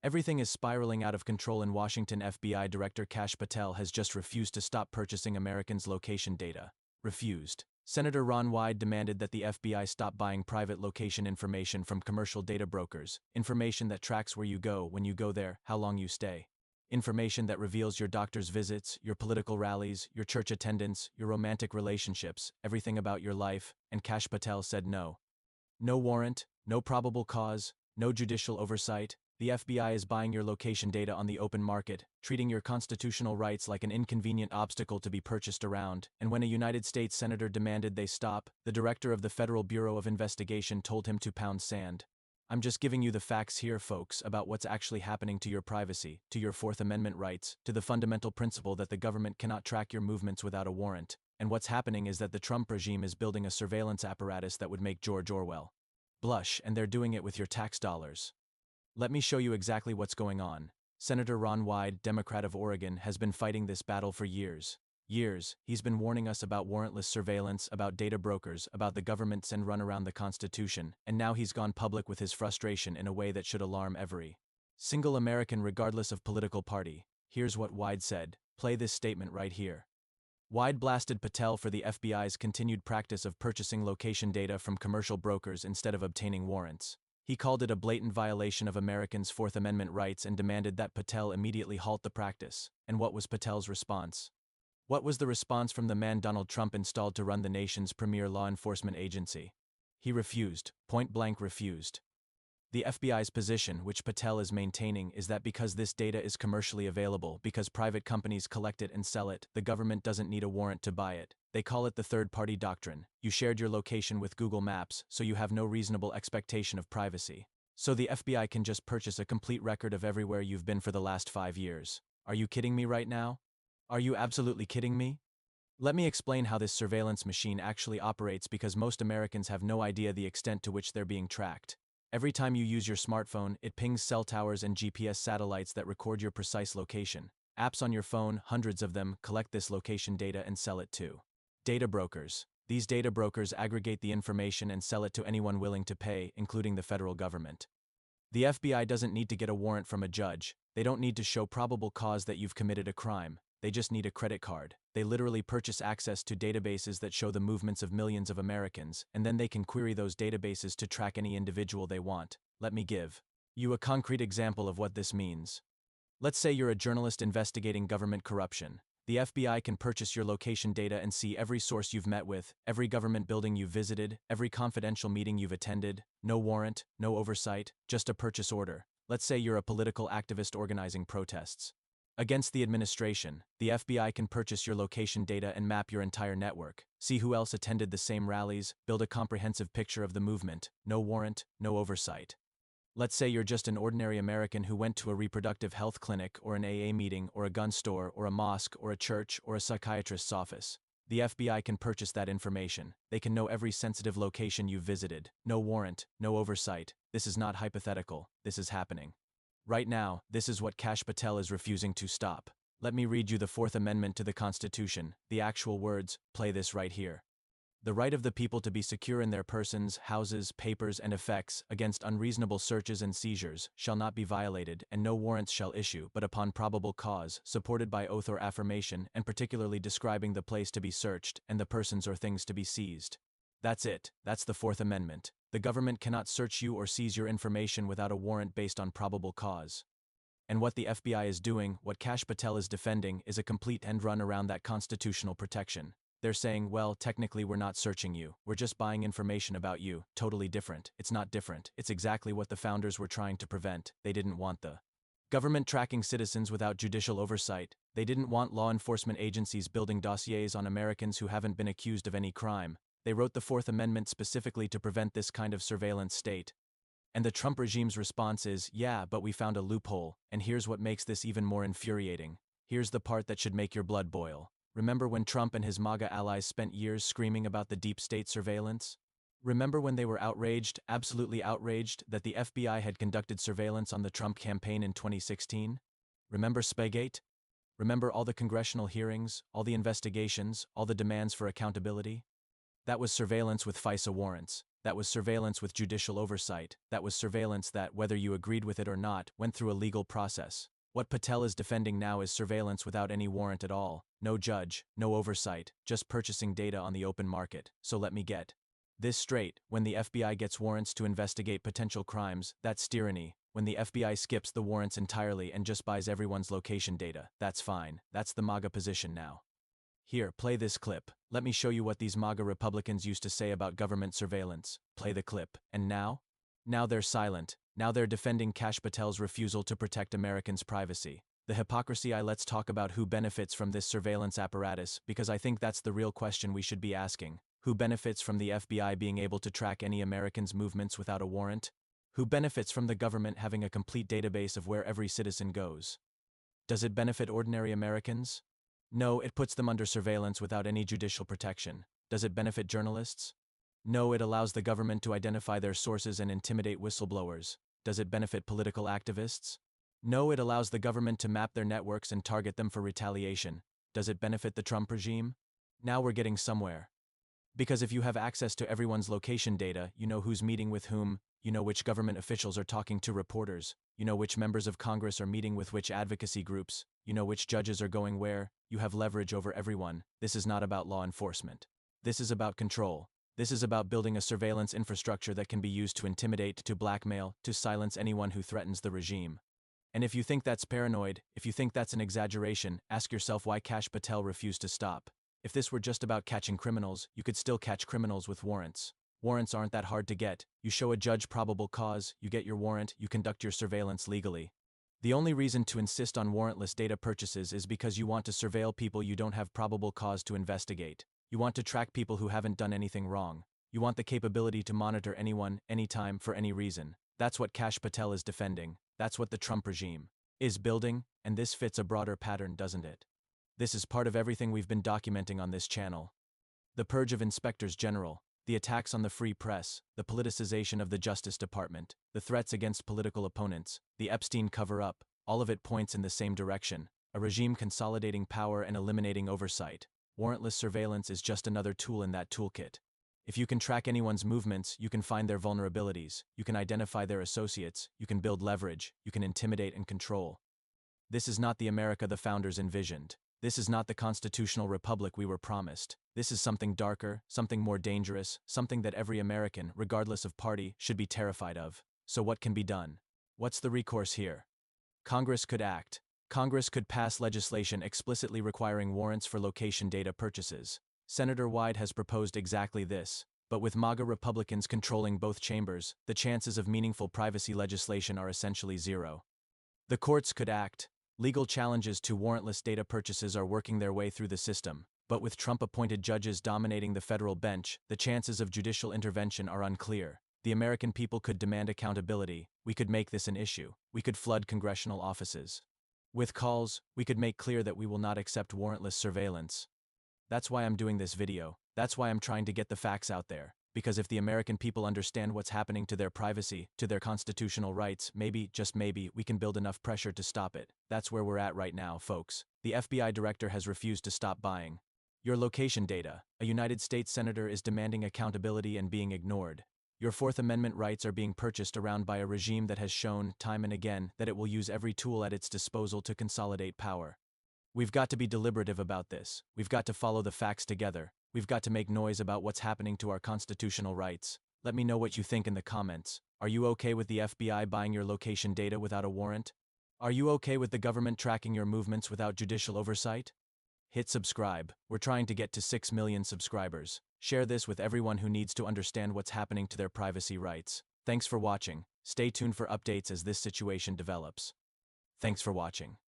Everything is spiraling out of control in Washington. FBI Director Kash Patel has just refused to stop purchasing Americans' location data. Refused. Senator Ron Wyden demanded that the FBI stop buying private location information from commercial data brokers, information that tracks where you go, when you go there, how long you stay. Information that reveals your doctor's visits, your political rallies, your church attendance, your romantic relationships, everything about your life, and Kash Patel said no. No warrant, no probable cause, no judicial oversight. The FBI is buying your location data on the open market, treating your constitutional rights like an inconvenient obstacle to be purchased around, and when a United States senator demanded they stop, the director of the Federal Bureau of Investigation told him to pound sand. I'm just giving you the facts here, folks, about what's actually happening to your privacy, to your Fourth Amendment rights, to the fundamental principle that the government cannot track your movements without a warrant. And what's happening is that the Trump regime is building a surveillance apparatus that would make George Orwell blush, and they're doing it with your tax dollars. Let me show you exactly what's going on. Senator Ron Wyden, Democrat of Oregon, has been fighting this battle for years. He's been warning us about warrantless surveillance, about data brokers, about the government's and run around the Constitution, and now he's gone public with his frustration in a way that should alarm every single American regardless of political party. Here's what Wyden said. Play this statement right here. Wyden blasted Patel for the FBI's continued practice of purchasing location data from commercial brokers instead of obtaining warrants. He called it a blatant violation of Americans' Fourth Amendment rights and demanded that Patel immediately halt the practice. And what was Patel's response? What was the response from the man Donald Trump installed to run the nation's premier law enforcement agency? He refused, point-blank refused. The FBI's position, which Patel is maintaining, is that because this data is commercially available, because private companies collect it and sell it, the government doesn't need a warrant to buy it. They call it the third-party doctrine. You shared your location with Google Maps, so you have no reasonable expectation of privacy. So the FBI can just purchase a complete record of everywhere you've been for the last 5 years. Are you kidding me right now? Are you absolutely kidding me? Let me explain how this surveillance machine actually operates, because most Americans have no idea the extent to which they're being tracked. Every time you use your smartphone, it pings cell towers and GPS satellites that record your precise location. Apps on your phone, hundreds of them, collect this location data and sell it to data brokers. These data brokers aggregate the information and sell it to anyone willing to pay, including the federal government. The FBI doesn't need to get a warrant from a judge. They don't need to show probable cause that you've committed a crime. They just need a credit card. They literally purchase access to databases that show the movements of millions of Americans, and then they can query those databases to track any individual they want. Let me give you a concrete example of what this means. Let's say you're a journalist investigating government corruption. The FBI can purchase your location data and see every source you've met with, every government building you've visited, every confidential meeting you've attended. No warrant, no oversight, just a purchase order. Let's say you're a political activist organizing protests against the administration. The FBI can purchase your location data and map your entire network, see who else attended the same rallies, build a comprehensive picture of the movement. No warrant, no oversight. Let's say you're just an ordinary American who went to a reproductive health clinic or an AA meeting or a gun store or a mosque or a church or a psychiatrist's office. The FBI can purchase that information. They can know every sensitive location you've visited. No warrant, no oversight. This is not hypothetical. This is happening. Right now, this is what Kash Patel is refusing to stop. Let me read you the Fourth Amendment to the Constitution, the actual words. Play this right here. The right of the people to be secure in their persons, houses, papers, and effects, against unreasonable searches and seizures, shall not be violated, and no warrants shall issue, but upon probable cause, supported by oath or affirmation, and particularly describing the place to be searched, and the persons or things to be seized. That's it. That's the Fourth Amendment. The government cannot search you or seize your information without a warrant based on probable cause. And what the FBI is doing, what Kash Patel is defending, is a complete end run around that constitutional protection. They're saying, well, technically we're not searching you. We're just buying information about you. Totally different. It's not different. It's exactly what the founders were trying to prevent. They didn't want the government tracking citizens without judicial oversight. They didn't want law enforcement agencies building dossiers on Americans who haven't been accused of any crime. They wrote the Fourth Amendment specifically to prevent this kind of surveillance state. And the Trump regime's response is, yeah, but we found a loophole, and here's what makes this even more infuriating. Here's the part that should make your blood boil. Remember when Trump and his MAGA allies spent years screaming about the deep state surveillance? Remember when they were outraged, absolutely outraged, that the FBI had conducted surveillance on the Trump campaign in 2016? Remember Spygate? Remember all the congressional hearings, all the investigations, all the demands for accountability? That was surveillance with FISA warrants. That was surveillance with judicial oversight. That was surveillance that, whether you agreed with it or not, went through a legal process. What Patel is defending now is surveillance without any warrant at all. No judge, no oversight, just purchasing data on the open market. So let me get this straight. When the FBI gets warrants to investigate potential crimes, that's tyranny. When the FBI skips the warrants entirely and just buys everyone's location data, that's fine. That's the MAGA position now. Here, play this clip. Let me show you what these MAGA Republicans used to say about government surveillance. Play the clip. And now? Now they're silent. Now they're defending Kash Patel's refusal to protect Americans' privacy. The hypocrisy. Let's talk about who benefits from this surveillance apparatus, because I think that's the real question we should be asking. Who benefits from the FBI being able to track any American's movements without a warrant? Who benefits from the government having a complete database of where every citizen goes? Does it benefit ordinary Americans? No, it puts them under surveillance without any judicial protection. Does it benefit journalists? No, it allows the government to identify their sources and intimidate whistleblowers. Does it benefit political activists? No, it allows the government to map their networks and target them for retaliation. Does it benefit the Trump regime? Now we're getting somewhere. Because if you have access to everyone's location data, you know who's meeting with whom, you know which government officials are talking to reporters, you know which members of Congress are meeting with which advocacy groups, you know which judges are going where, you have leverage over everyone. This is not about law enforcement. This is about control. This is about building a surveillance infrastructure that can be used to intimidate, to blackmail, to silence anyone who threatens the regime. And if you think that's paranoid, if you think that's an exaggeration, ask yourself why Kash Patel refused to stop. If this were just about catching criminals, you could still catch criminals with warrants. Warrants aren't that hard to get. You show a judge probable cause, you get your warrant, you conduct your surveillance legally. The only reason to insist on warrantless data purchases is because you want to surveil people you don't have probable cause to investigate. You want to track people who haven't done anything wrong. You want the capability to monitor anyone, anytime, for any reason. That's what Kash Patel is defending. That's what the Trump regime is building, and this fits a broader pattern, doesn't it? This is part of everything we've been documenting on this channel. The purge of inspectors general, the attacks on the free press, the politicization of the Justice Department, the threats against political opponents, the Epstein cover-up, all of it points in the same direction, a regime consolidating power and eliminating oversight. Warrantless surveillance is just another tool in that toolkit. If you can track anyone's movements, you can find their vulnerabilities, you can identify their associates, you can build leverage, you can intimidate and control. This is not the America the founders envisioned. This is not the constitutional republic we were promised. This is something darker, something more dangerous, something that every American, regardless of party, should be terrified of. So what can be done? What's the recourse here? Congress could act. Congress could pass legislation explicitly requiring warrants for location data purchases. Senator Wyden has proposed exactly this, but with MAGA Republicans controlling both chambers, the chances of meaningful privacy legislation are essentially zero. The courts could act. Legal challenges to warrantless data purchases are working their way through the system, but with Trump-appointed judges dominating the federal bench, the chances of judicial intervention are unclear. The American people could demand accountability. We could make this an issue. We could flood congressional offices with calls. We could make clear that we will not accept warrantless surveillance. That's why I'm doing this video. That's why I'm trying to get the facts out there. Because if the American people understand what's happening to their privacy, to their constitutional rights, maybe, just maybe, we can build enough pressure to stop it. That's where we're at right now, folks. The FBI director has refused to stop buying your location data. A United States senator is demanding accountability and being ignored. Your Fourth Amendment rights are being purchased around by a regime that has shown, time and again, that it will use every tool at its disposal to consolidate power. We've got to be deliberative about this. We've got to follow the facts together. We've got to make noise about what's happening to our constitutional rights. Let me know what you think in the comments. Are you okay with the FBI buying your location data without a warrant? Are you okay with the government tracking your movements without judicial oversight? Hit subscribe. We're trying to get to 6 million subscribers. Share this with everyone who needs to understand what's happening to their privacy rights. Thanks for watching. Stay tuned for updates as this situation develops. Thanks for watching.